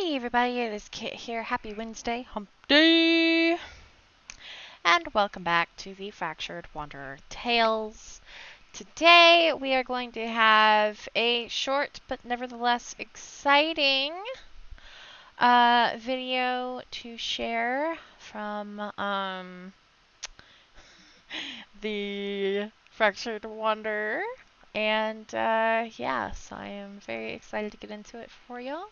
Hey everybody, it is Kit here. Happy Wednesday, hump day! And welcome back to the Fractured Wanderer Tales. Today we are going to have a short but nevertheless exciting video to share from the Fractured Wanderer. And yes, I am very excited to get into it for y'all.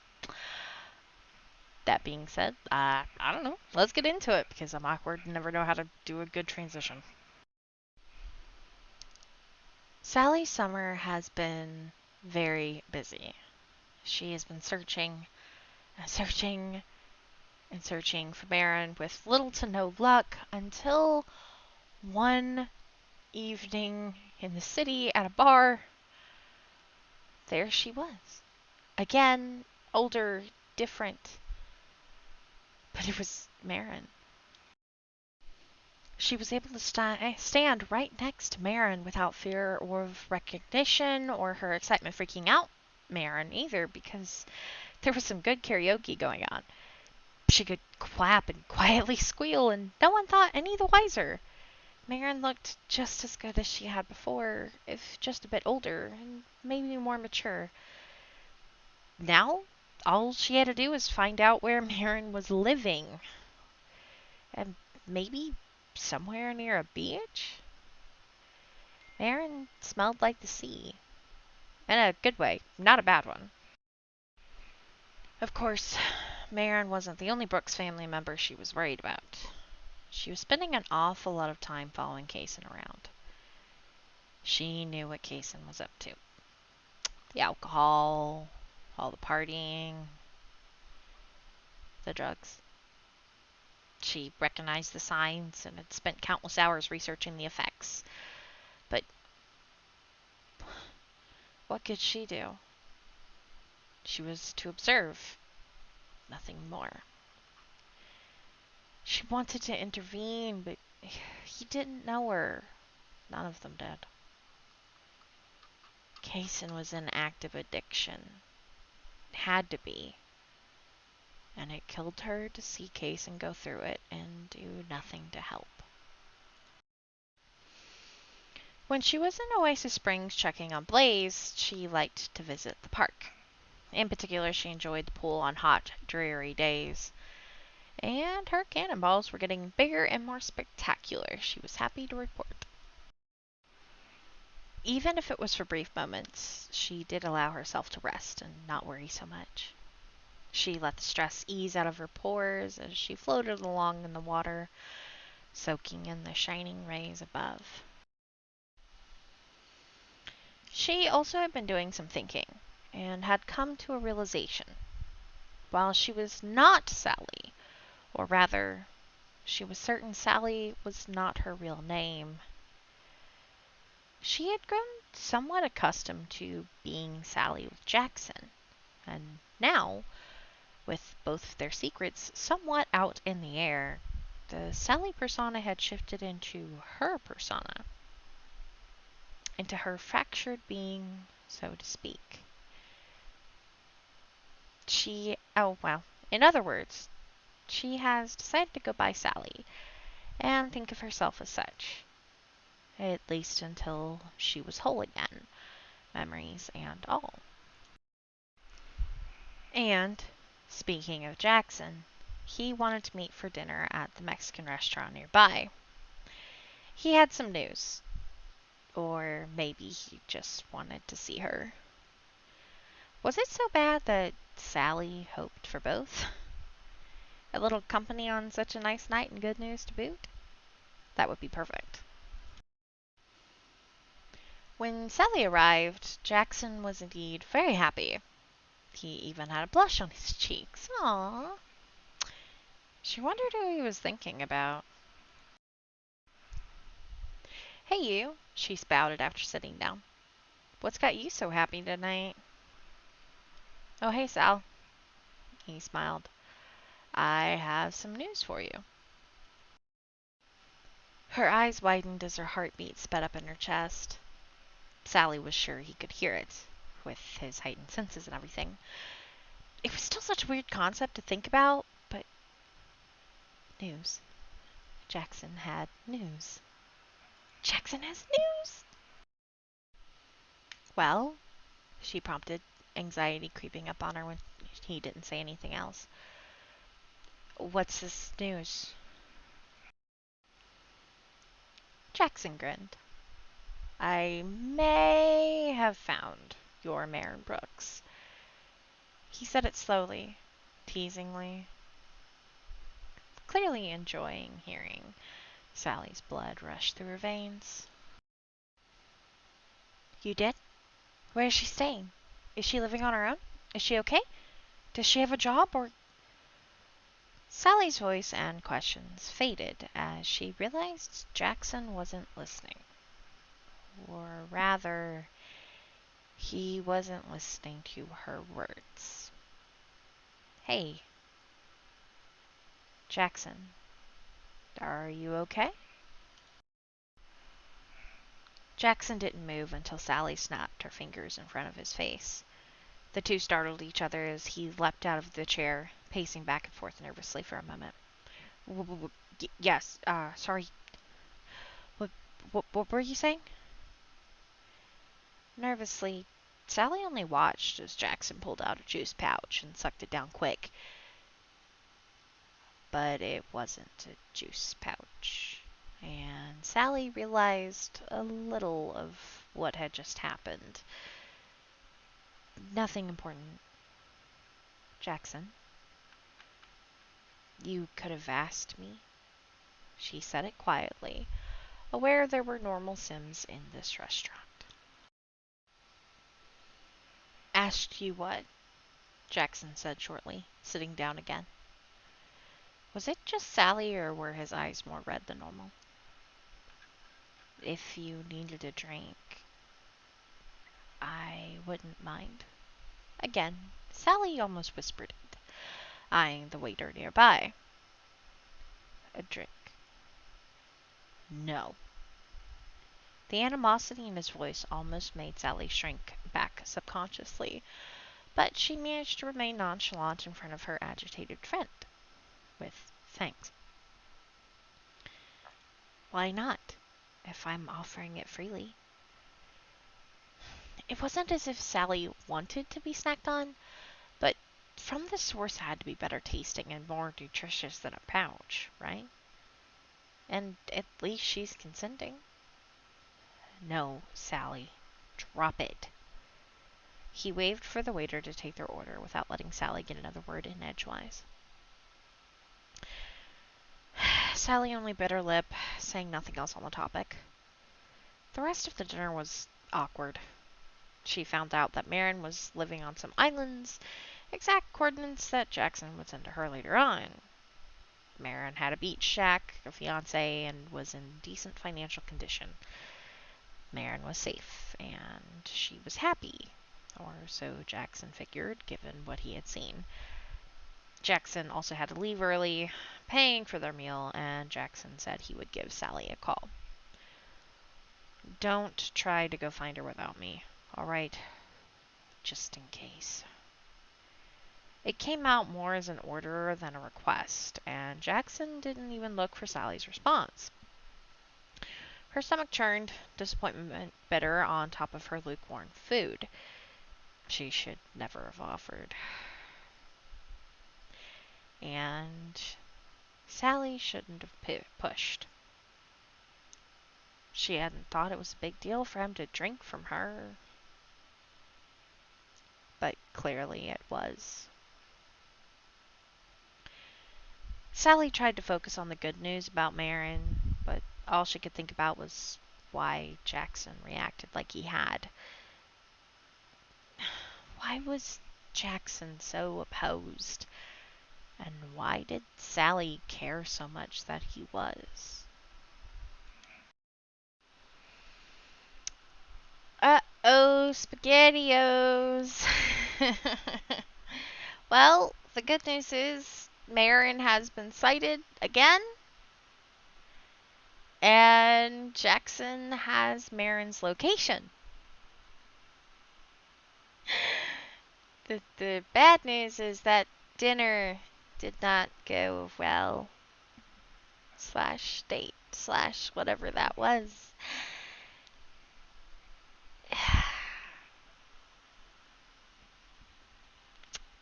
That being said, I don't know. Let's get into it because I'm awkward and never know how to do a good transition. Sally Summer has been very busy. She has been searching and searching and searching for Baron with little to no luck until one evening in the city at a bar, there she was. Again, older, different, but it was Marin. She was able to stand right next to Marin without fear of recognition or her excitement freaking out Marin either, because there was some good karaoke going on. She could clap and quietly squeal, and no one thought any the wiser. Marin looked just as good as she had before, if just a bit older and maybe more mature. Now, all she had to do was find out where Marin was living. And maybe somewhere near a beach? Marin smelled like the sea. In a good way, not a bad one. Of course, Marin wasn't the only Brooks family member she was worried about. She was spending an awful lot of time following Kaysen around. She knew what Kaysen was up to. The alcohol, all the partying, the drugs. She recognized the signs and had spent countless hours researching the effects. But what could she do? She was to observe, nothing more. She wanted to intervene, but he didn't know her. None of them did. Kaysen was in active addiction. Had to be. And it killed her to see Kaysen go through it and do nothing to help. When she was in Oasis Springs checking on Blaze, she liked to visit the park. In particular, she enjoyed the pool on hot, dreary days. And her cannonballs were getting bigger and more spectacular, she was happy to report. Even if it was for brief moments, she did allow herself to rest and not worry so much. She let the stress ease out of her pores as she floated along in the water, soaking in the shining rays above. She also had been doing some thinking, and had come to a realization. While she was not Sally, or rather, she was certain Sally was not her real name, she had grown somewhat accustomed to being Sally with Jaxen, and now, with both of their secrets somewhat out in the air, the Sally persona had shifted into her persona, into her fractured being, so to speak. In other words, she has decided to go by Sally, and think of herself as such. At least until she was whole again, memories and all. And, speaking of Jaxen, he wanted to meet for dinner at the Mexican restaurant nearby. He had some news. Or maybe he just wanted to see her. Was it so bad that Sally hoped for both? A little company on such a nice night and good news to boot? That would be perfect. When Sally arrived, Jaxen was indeed very happy. He even had a blush on his cheeks. Aww. She wondered who he was thinking about. Hey you, she spouted after sitting down. What's got you so happy tonight? Oh hey Sal. He smiled. I have some news for you. Her eyes widened as her heartbeat sped up in her chest. Sally was sure he could hear it, with his heightened senses and everything. It was still such a weird concept to think about, but news. Jaxen had news. Jaxen has news! Well, she prompted, anxiety creeping up on her when he didn't say anything else. What's this news? Jaxen grinned. I may have found your Marin Brooks. He said it slowly, teasingly, clearly enjoying hearing Sally's blood rush through her veins. You did? Where is she staying? Is she living on her own? Is she okay? Does she have a job or... Sally's voice and questions faded as she realized Jaxen wasn't listening. Or rather, he wasn't listening to her words. Hey, Jaxen, are you okay? Jaxen didn't move until Sally snapped her fingers in front of his face. The two startled each other as he leapt out of the chair, pacing back and forth nervously for a moment. Yes, sorry. What were you saying? Nervously, Sally only watched as Jaxen pulled out a juice pouch and sucked it down quick. But it wasn't a juice pouch. And Sally realized a little of what had just happened. Nothing important. Jaxen, you could have asked me. She said it quietly, aware there were normal Sims in this restaurant. Asked you what? Jaxen said shortly, sitting down again. Was it just Sally, or were his eyes more red than normal? If you needed a drink, I wouldn't mind. Again, Sally almost whispered it, eyeing the waiter nearby. A drink. No. The animosity in his voice almost made Sally shrink back subconsciously, but she managed to remain nonchalant in front of her agitated friend. With thanks. Why not, if I'm offering it freely? It wasn't as if Sally wanted to be snacked on, but from the source had to be better tasting and more nutritious than a pouch, right? And at least she's consenting. No, Sally. Drop it. He waved for the waiter to take their order without letting Sally get another word in edgewise. Sally only bit her lip, saying nothing else on the topic. The rest of the dinner was awkward. She found out that Marin was living on some islands, exact coordinates that Jaxen would send to her later on. Marin had a beach shack, a fiance, and was in decent financial condition. Marin was safe, and she was happy. Or so Jaxen figured, given what he had seen. Jaxen also had to leave early, paying for their meal, and Jaxen said he would give Sally a call. Don't try to go find her without me, alright? Just in case. It came out more as an order than a request, and Jaxen didn't even look for Sally's response. Her stomach churned, disappointment bitter on top of her lukewarm food. She should never have offered. And Sally shouldn't have pushed. She hadn't thought it was a big deal for him to drink from her. But clearly it was. Sally tried to focus on the good news about Marin, but all she could think about was why Jaxen reacted like he had. Why was Jaxen so opposed? And why did Sally care so much that he was? Uh-oh, SpaghettiOs! Well, the good news is Marin has been sighted again, and Jaxen has Marin's location. The bad news is that dinner did not go well. Slash date slash whatever that was.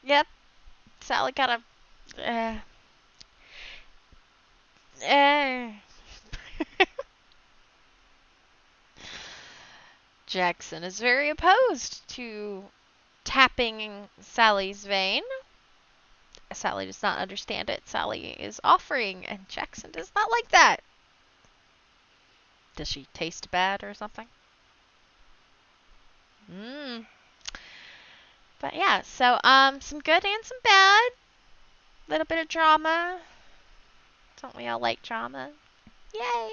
Yep, Sally kind of. Uh, Jaxen is very opposed to tapping Sally's vein. Sally does not understand it. Sally is offering, and Jaxen does not like that. Does she taste bad or something? Mmm. But yeah, so some good and some bad. Little bit of drama. Don't we all like drama? Yay!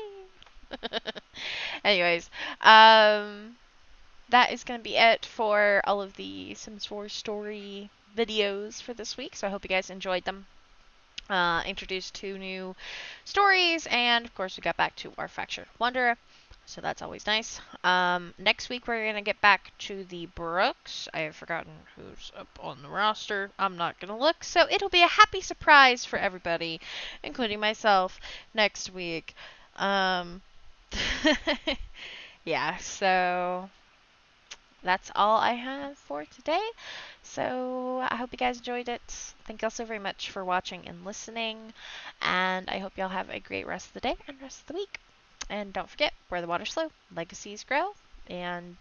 Anyways, that is going to be it for all of the Sims 4 story videos for this week. So I hope you guys enjoyed them. Introduced 2 new stories, and of course we got back to our Fractured Wanderer. So that's always nice. Next week we're going to get back to the Brooks. I have forgotten who's up on the roster. I'm not going to look. So it'll be a happy surprise for everybody, including myself, next week. Yeah, so that's all I have for today. So I hope you guys enjoyed it. Thank you all so very much for watching and listening. And I hope y'all have a great rest of the day and rest of the week. And don't forget, where the water's slow, legacies grow, and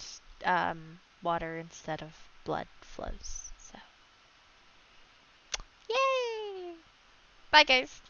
water instead of blood flows. So, yay! Bye, guys.